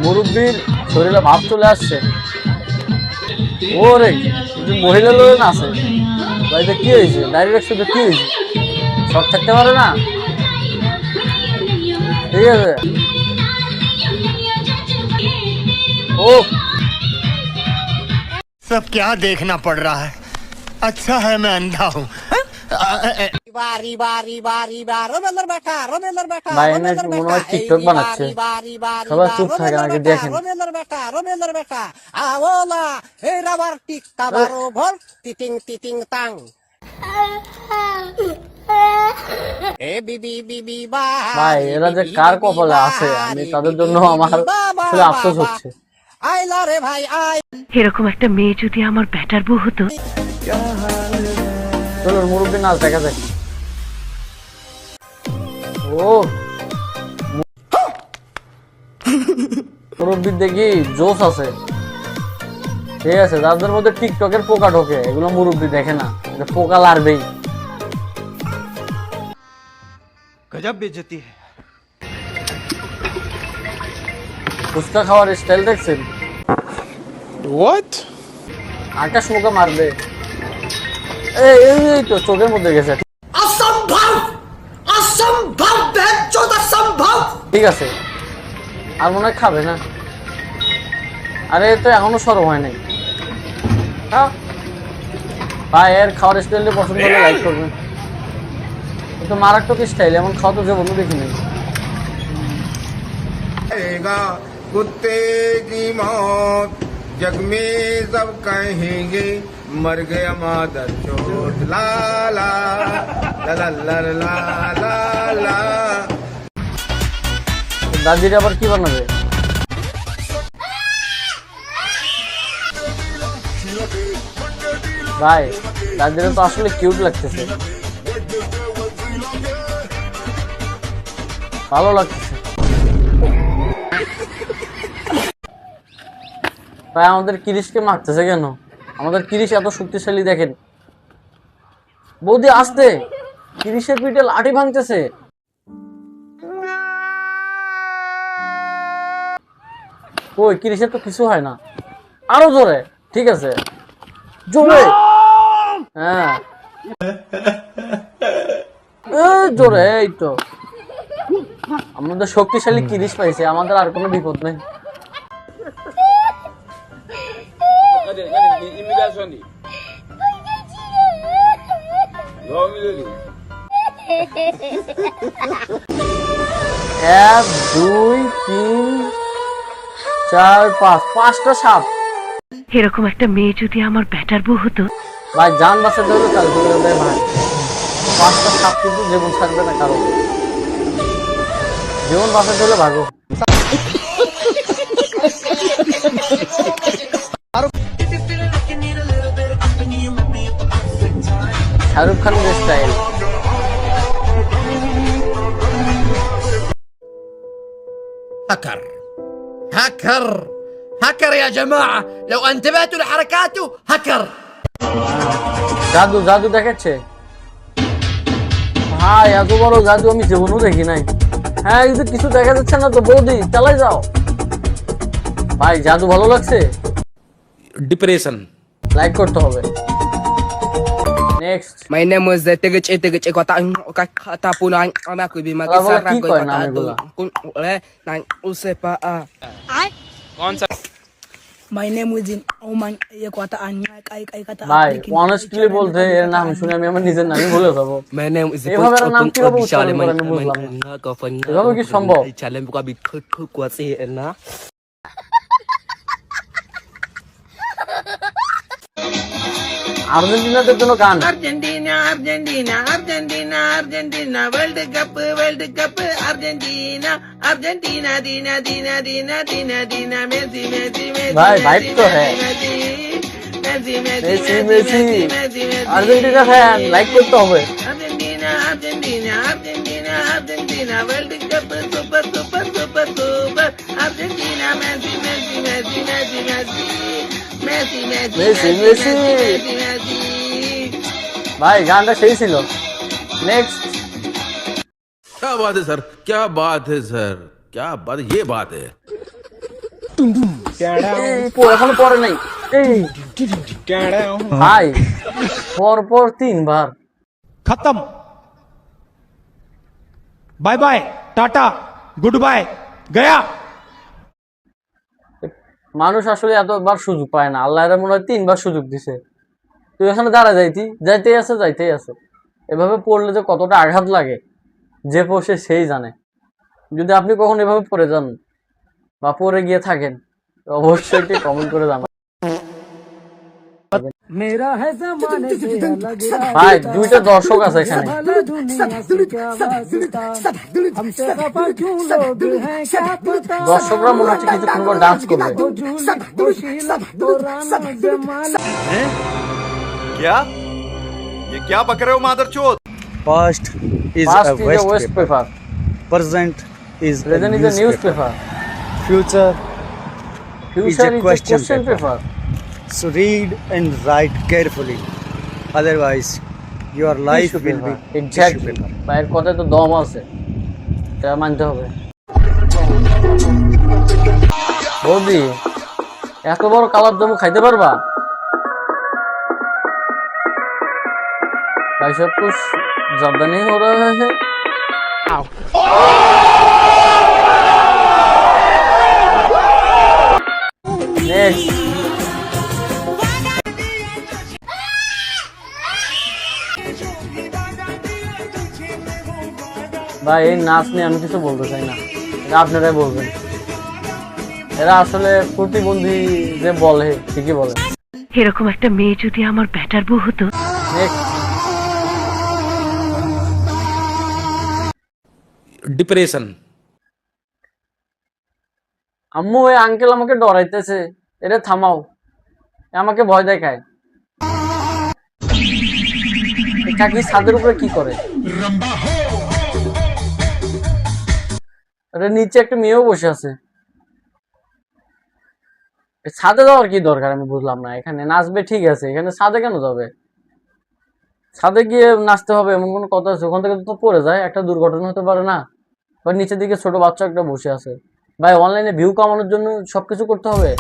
মুরব্বীর শরীরে ভাব চলে আসছে। ওরে মহিলা লোক আছে বাড়িতে, কি হয়েছে? ডাইরেক্ট শুধু কি হয়েছে? সব থাকতে পারে না, ঠিক আছে। ও सब क्या देखना पड़ रहा है? अच्छा है मैं अंधा हूँ। ভাই এনে মনে হয় টিকটক বানাচ্ছে, সবাই চুপ থাকে নাকি দেখেন। ভাই এরা যে কার কপালে আছে, আমি তাদের জন্য আমার আসলে আফসোস হচ্ছে। এরকম একটা মেয়ে যদি আমার ব্যাটার বউ হতো। চলো মুরব্বী নাচ দেখা যাক। ও মুরব্বীর দেখি জোশ আছে, ঠিক আছে। যাদের মধ্যে টিকটকের পোকা ঢোকে এগুলো মুরব্বী দেখে না, এটা পোকা লারবেই। गजब बेइज्जती है। ফুচকা খাওয়ার স্টাইল দেখছেন? What? আকাশ মুখে মারবে, এই তো চোখের মধ্যে গেছে। असंभव, असंभव, बेचौद असंभव। ঠিক আছে, আর মনে হয় খাবে না। আরে তো এখনো সরম হয় নাই। ভাই এর খাওয়ার স্টাইল পছন্দ হলে লাইক করবেন। তো মারাত্মক স্টাইল, এমন খাওয়া তো জীবনে দেখি নাই। कुत्ते की मौत जग में सब कहेंगे, मर गया मादर चोट ला ला ला ला ला ला ला ला। দাদির আবার কি বানাবে? ভাই দাদির তো আসলে কিউট লাগতেছে, ভালো লাগতেছে। ভাই আমাদের কিরিশকে মারতেছে কেন? আমাদের কিরিশ এত শক্তিশালী দেখেন। বৌদি আসতে, কিরিশের পিঠে লাঠি ভাঙতেছে। ওই কিরিশের তো কিছু হয় না, আরো জোরে, ঠিক আছে জোরে, হ্যাঁ জোরে। এই তো আমাদের শক্তিশালী কিরিশ পাইছে, আমাদের আর কোনো বিপদ নেই। এক দুই তিন চার পাঁচটা সাপ। এরকম একটা মেয়ে যদি আমার ব্যাটার বউ হতো। ভাই জান বাঁচাতে হলে কাল করে ভাই, পাঁচটা সাপ কিন্তু জীবন থাকবে না কারো, জীবন বাঁচাতে হলে ভাগো। শাহরুখ খানের স্টাইল। هكر هكر هكر يا جماعة، لو انتبهتوا لحركاته هكر। জাদু জাদু দেখাচ্ছে ভাই, এত বড় জাদু আমি জীবনেও দেখি নাই। হ্যাঁ কিন্তু কিছু দেখা যাচ্ছে না তো, বৌদি চালাই যাও। ভাই জাদু ভালো লাগছে, ডিপ্রেশন লাইক করতে হবে। Next My name is Tegech kota kata punang anak ko bima Alam mo, kisara কি ko কয় kota নামে to গুলা? kun nang usepa कौन सा? My name is in Oman ye kota an kai kata ভাই honestly বলতে এর নাম শুনে আমি আমার নিজের নামই ভুলে যাবো। My name is এভাবে আর নাম কিভাবে উচ্চারণ করে আমি বুঝলাম না। এভাবে কি সম্ভব? Challenge buka big kuat sih na আর্জেন্টিনাদের জন্য গান। Argentina, Argentina, Argentina, Argentina, World Cup, Argentina, Argentina, Dina, Dina, Dina, Dina, Dina, Messi, Messi, Messi, भाई, भाई तो है। Messi, Messi, Messi Messi, Messi Messi, Messi, Argentina fan, like করতে হবে। Argentina, Argentina, Argentina, Argentina, World Cup, super, super, super, super, Argentina, Messi, Messi, Messi, Messi, Messi, Messi, Messi, Messi, Messi, Messi। Messi, Messi, ভাই গানটা সেই ছিল। Next क्या बात है sir, क्या बात है सर, क्या बात, ये बात है। এখনো পরে নাই এই ভাই, পর 3 বার खत्म, bye bye, tata, goodbye, गया। মানুষ আসলে এতবার সুযোগ পায় না, আল্লাহ এর মনে হয় 3 বার সুযোগ দিছে। তুই এখানে দাঁড়া যাইতেই আছে। এভাবে পড়লে যে কতটা আঘাত লাগে যে পড়ছে সেই জানে। যদি আপনি কখন এভাবে পড়ে যান বা পড়ে গিয়ে থাকেন, অবশ্যই একটি কমেন্ট করে জানান। ভাই 2টা দর্শক আছে এখানে। দর্শকরা মনে হচ্ছে কিছুক্ষণ পর ডান্স করবে। क्या? ये क्या बक रहे हो मादरचोद? Past is Past a is a waste waste paper. paper. Present is Present a is a newspaper. newspaper. Future, Future is a question question paper. so read and write carefully. Otherwise, your life Tissue will paper. be Exactly. tissue paper. ভাইয়ের কথায় তো দম আছে, এটা মানতে হবে। বৌদি, এত বড় কালার জামু খাইতে পারবা? भाई सब कुछ ज्यादा नहीं हो रहा है। नेक्स्ट ভাই, এই নাচ নিয়ে আমি কিছু বলতে চাই না, এটা আপনারাই বলবেন। এরা আসলে প্রতিবন্ধী যে বলে ঠিকই বলে। এরকম একটা মেয়ে যদি আমার ব্যাটার বউ হতো। Next depression. আম্মু, ওই আঙ্কেল আমাকে ডরাইতেছে, এটা থামাও, আমাকে ভয় দেখায়। কাকি ছাদের উপরে কি করে? আরে নিচে একটা মেয়েও বসে আছে, ছাদে যাওয়ার কি দরকার আমি বুঝলাম না। এখানে নাচবে ঠিক আছে, এখানে ছাদে কেন যাবে? ছাদে গিয়ে নাচতে হবে এমন কোনো কথা আছে? ওখান থেকে তো পড়ে যায়, একটা দুর্ঘটনা হতে পারে না? বা নিচের দিকে ছোট বাচ্চা একটা বসে আছে। ভাই, অনলাইনে ভিউ কামানোর জন্য সবকিছু করতে হবে?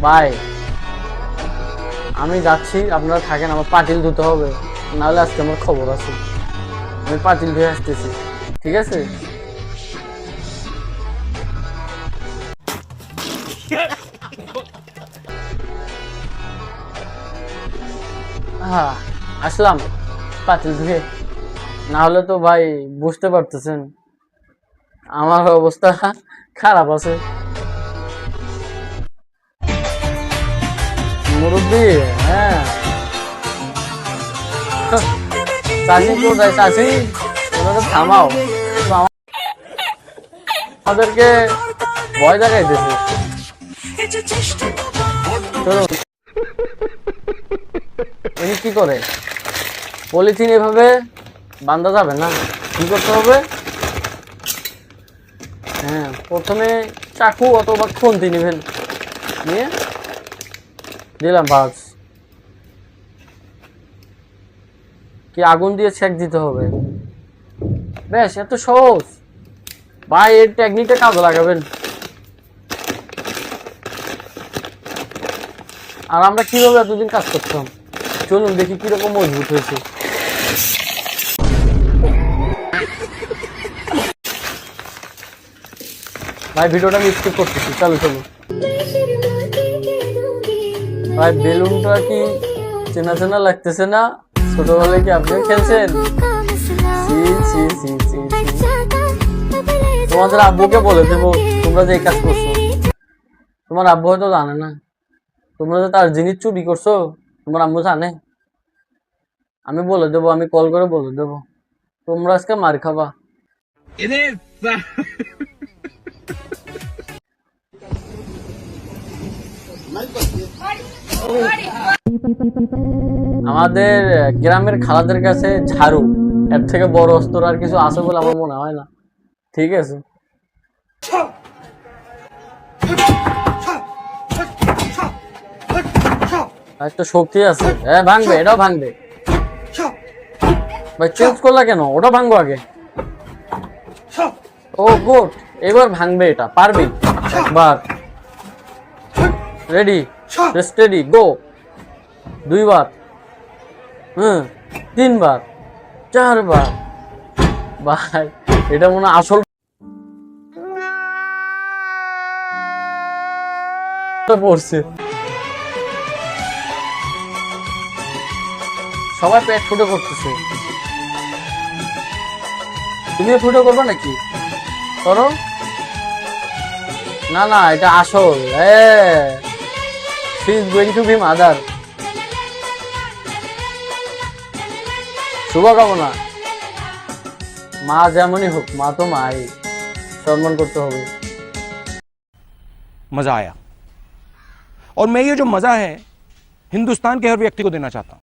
ভাই আমি যাচ্ছি, আপনারা থাকেন, আমার পাতিল ধুতে হবে, নাহলে আজকে আমার খবর আছে। আমি পাতিল ধুয়ে আসতেছি, ঠিক আছে? হ্যাঁ, আসলাম পাতিল ধুয়ে। না হলে তো ভাই বুঝতে পারতেছেন আমার অবস্থা খারাপ আছে। মুরব্বি, হ্যাঁ, চাষি কোথায়? চাষি, ওনাকে থামাও, আমাদেরকে ভয় দেখাইতেছে। চলুন। উনি কি করে? পলিথিন এভাবে বাঁধা যাবে না, কি করতে হবে? হ্যাঁ, প্রথমে চাকু অথবা খুন্তি নেবেন, নিয়ে দিলাম ভাঁজ। কি আগুন দিয়ে ছেক দিতে হবে? বেশ, এত সহজ ভাই, এর টেকনিকটা কাজে লাগাবেন। আর আমরা কিভাবে এতদিন কাজ করতাম, চলুন দেখি কিরকম মজবুত হয়েছে। ভাই ভিডিওটা আমি স্কিপ করতেছি, চলো। ভাই বেলুনটা কি চেনা চেনা লাগতেছে না? ছোটবেলায় কি আপনিও খেলছেন? তোমাদের আব্বুকে বলে দেবো তোমরা যে এই কাজ করছো। তোমার আব্বু হয়তো জানে না, তোমরা যে তার জিনিস চুরি করছো, তোমার আম্মু জানে? আমি বলে দেবো, আমি কল করে বলে দেবো, তোমরা আজকে মার খাবা। আমাদের গ্রামের খালাদের কাছে ঝাড়ু এর থেকে বড় অস্ত্র আর কিছু আছে বলে আমার মনে হয় না। ঠিক আছে, একটা শক্তি আছে, হ্যাঁ ভাঙবে, এটাও ভাঙবে। ভাই চেঞ্জ করলা কেন? ওটা ভাঙবো আগে। ও গুড, এবার ভাঙবে, এটা পারবি। একবার রেডি, স্টেডি, গো। 2 বার, 3 বার, 4 বার। ভাই এটা মনে হয় আসল পড়ছে। সবাই পেট ফুটো করতেছে, তুমিও ফুটো করবে নাকি? করো না, না এটা আসল। She is going to be mother. শুভকামনা। মা যেমনই হোক, মা তো মাই, সম্মান করতে হবে। मजा आया और मैं ये जो मजा है हिंदुस्तान के हर व्यक्ति को देना चाहता हूं।